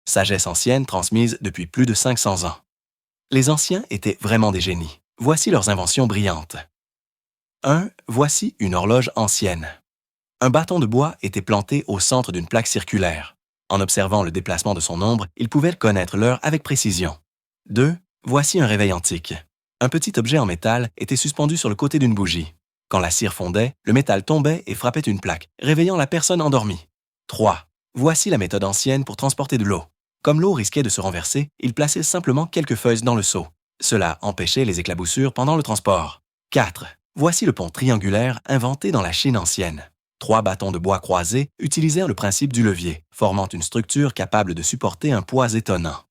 Sagesse ancienne transmise depuis plus de 500 ans. Les anciens étaient vraiment des génies. Voici leurs inventions brillantes. 1. Voici une horloge ancienne. Un bâton de bois était planté au centre d'une plaque circulaire. En observant le déplacement de son ombre, il pouvait connaître l'heure avec précision. 2. Voici un réveil antique. Un petit objet en métal était suspendu sur le côté d'une bougie. Quand la cire fondait, le métal tombait et frappait une plaque, réveillant la personne endormie. 3. Voici la méthode ancienne pour transporter de l'eau. Comme l'eau risquait de se renverser, il plaçait simplement quelques feuilles dans le seau. Cela empêchait les éclaboussures pendant le transport. 4. Voici le pont triangulaire inventé dans la Chine ancienne. 3 bâtons de bois croisés utilisèrent le principe du levier, formant une structure capable de supporter un poids étonnant.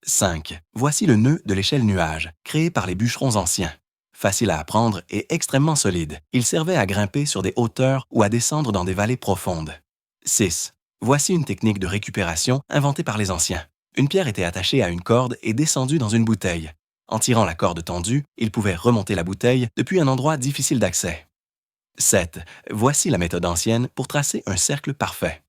5. Voici le nœud de l'échelle nuage, créé par les bûcherons anciens. Facile à apprendre et extrêmement solide, il servait à grimper sur des hauteurs ou à descendre dans des vallées profondes. 6. Voici une technique de récupération inventée par les anciens. Une pierre était attachée à une corde et descendue dans une bouteille. En tirant la corde tendue, il pouvait remonter la bouteille depuis un endroit difficile d'accès. 7. Voici la méthode ancienne pour tracer un cercle parfait.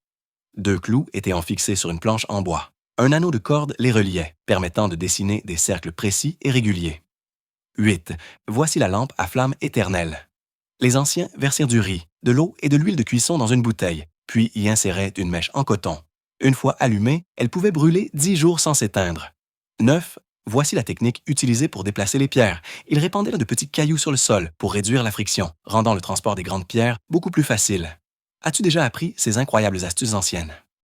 2 clous étaient fixés sur une planche en bois. Un anneau de corde les reliait, permettant de dessiner des cercles précis et réguliers. 8. Voici la lampe à flamme éternelle. Les anciens versèrent du riz, de l'eau et de l'huile de cuisson dans une bouteille, puis y inséraient une mèche en coton. Une fois allumée, elle pouvait brûler 10 jours sans s'éteindre. 9. Voici la technique utilisée pour déplacer les pierres. Ils répandaient de petits cailloux sur le sol pour réduire la friction, rendant le transport des grandes pierres beaucoup plus facile. As-tu déjà appris ces incroyables astuces anciennes?